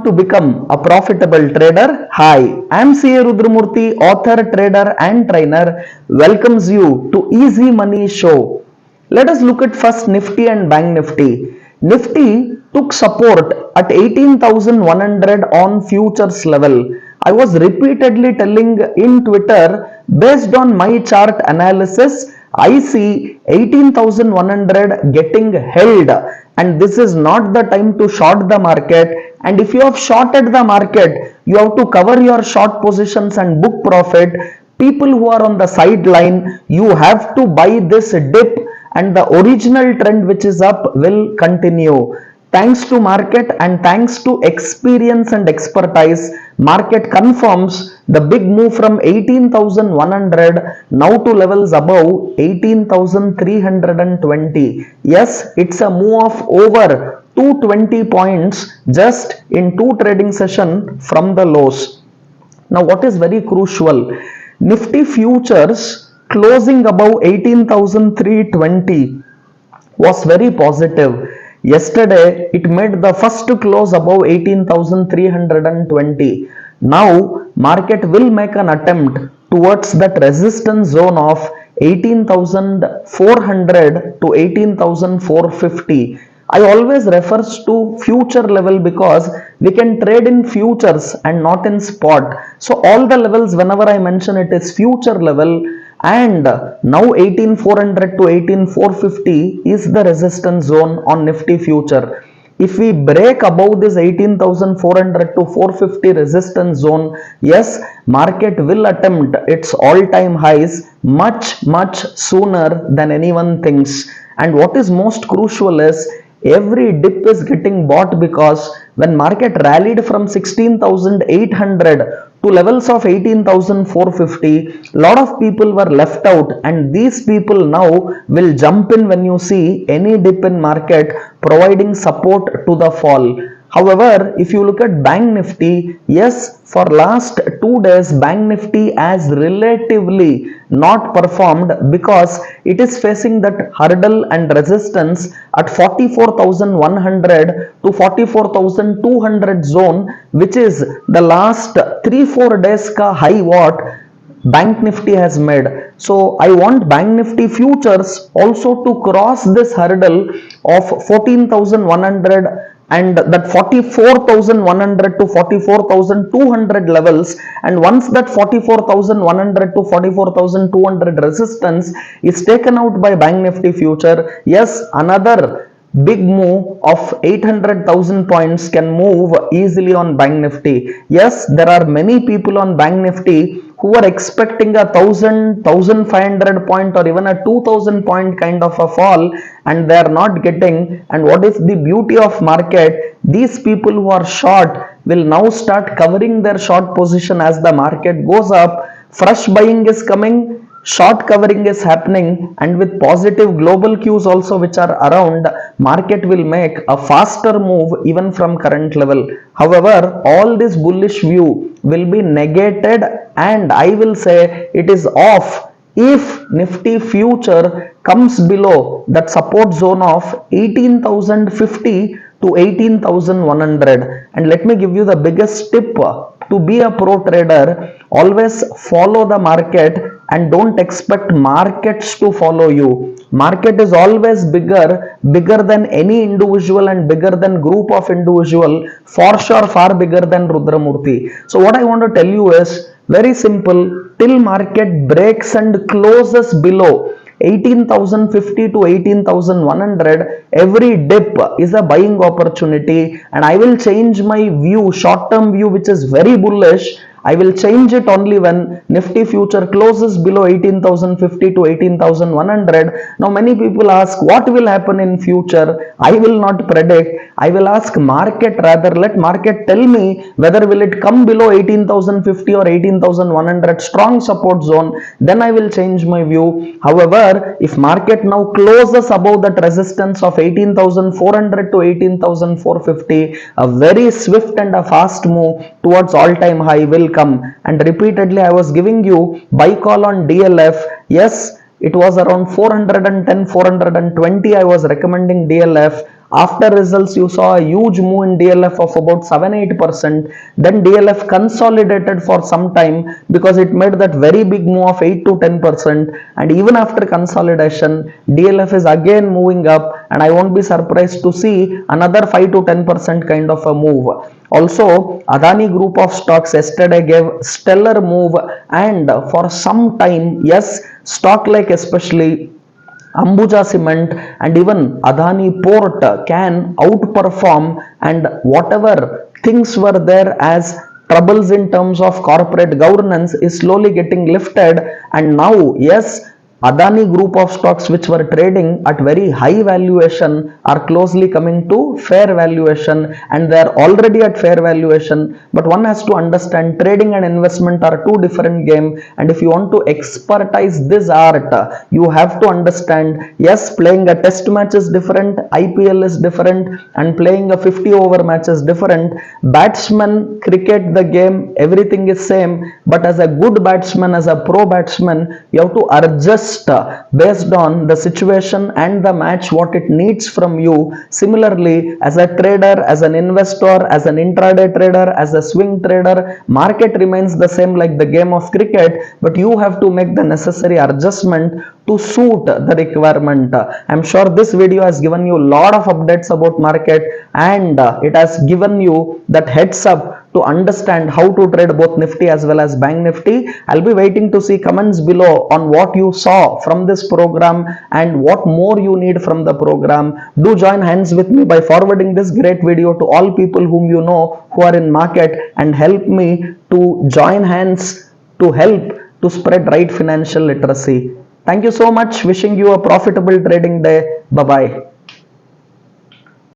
to become a profitable trader? Hi, I am CA Rudramurthy, author, trader and trainer, welcomes you to Easy Money Show. Let us look at first Nifty and Bank Nifty. Nifty took support at 18,100 on futures level. I was repeatedly telling in Twitter, based on my chart analysis, I see 18,100 getting held, and this is not the time to short the market. And if you have shorted the market, you have to cover your short positions and book profit. People who are on the sideline, you have to buy this dip, and the original trend which is up will continue. Thanks to market and thanks to experience and expertise, market confirms the big move from 18,100 now to levels above 18,320. Yes, it's a move of over 220 points just in two trading session from the lows. Now what is very crucial, Nifty Futures closing above 18,320 was very positive. Yesterday it made the first close above 18,320. Now market will make an attempt towards that resistance zone of 18,400 to 18,450. I always refers to future level because we can trade in futures and not in spot. So all the levels whenever I mention it is future level, and now 18,400 to 18,450 is the resistance zone on Nifty future. If we break above this 18,400 to 450 resistance zone, yes, market will attempt its all-time highs much sooner than anyone thinks. And what is most crucial is every dip is getting bought, because when market rallied from 16,800 to levels of 18,450, lot of people were left out, and these people now will jump in when you see any dip in market providing support to the fall. However, if you look at Bank Nifty, yes, for last 2 days Bank Nifty has relatively not performed because it is facing that hurdle and resistance at 44,100 to 44,200 zone, which is the last 3-4 days ka high what Bank Nifty has made. So I want Bank Nifty futures also to cross this hurdle of 14,100 and that 44,100 to 44,200 levels, and once that 44,100 to 44,200 resistance is taken out by Bank Nifty future, yes, another big move of 800,000 points can move easily on Bank Nifty. Yes, there are many people on Bank Nifty who are expecting a 1,500 point or even a 2,000 point kind of a fall, and they are not getting. And what is the beauty of market? These people who are short will now start covering their short position as the market goes up. Fresh buying is coming, short covering is happening, and with positive global cues also which are around, market will make a faster move even from current level. However, all this bullish view will be negated, and I will say it is off if Nifty future comes below that support zone of 18,050 to 18,100. And let me give you the biggest tip to be a pro trader: always follow the market and don't expect markets to follow you. Market is always bigger than any individual and bigger than group of individual, for sure far bigger than Rudramurthy. So what I want to tell you is very simple: till market breaks and closes below 18,050 to 18,100, every dip is a buying opportunity, and I will change my view, short term view which is very bullish, I will change it only when Nifty future closes below 18,050 to 18,100. Now many people ask what will happen in future. I will not predict. I will ask market rather. Let market tell me whether will it come below 18,050 or 18,100 strong support zone. Then I will change my view. However, if market now closes above that resistance of 18,400 to 18,450, a very swift and a fast move towards all-time high will come. And repeatedly I was giving you buy call on DLF. Yes, it was around 410 420 I was recommending DLF. After results, you saw a huge move in DLF of about 7-8%. Then DLF consolidated for some time because it made that very big move of 8 to 10%. And even after consolidation, DLF is again moving up, and I won't be surprised to see another 5 to 10% kind of a move. Also, Adani group of stocks yesterday gave stellar move, and for some time, yes, stock like especially Ambuja Cement and even Adani Port can outperform, and whatever things were there as troubles in terms of corporate governance is slowly getting lifted. And now, yes, Adani group of stocks which were trading at very high valuation are closely coming to fair valuation, and they are already at fair valuation. But one has to understand trading and investment are two different games, and if you want to expertise this art, you have to understand, yes, playing a test match is different, IPL is different, and playing a 50 over match is different. Batsman, cricket, the game, everything is same, but as a good batsman, as a pro batsman, you have to adjust based on the situation and the match what it needs from you. Similarly, as a trader, as an investor, as an intraday trader, as a swing trader, market remains the same like the game of cricket, but you have to make the necessary adjustment to suit the requirement. I'm sure this video has given you a lot of updates about market, and it has given you that heads up to understand how to trade both Nifty as well as Bank Nifty. I'll be waiting to see comments below on what you saw from this program and what more you need from the program. Do join hands with me by forwarding this great video to all people whom you know who are in market, and help me to join hands to help to spread right financial literacy. Thank you so much. Wishing you a profitable trading day. Bye bye.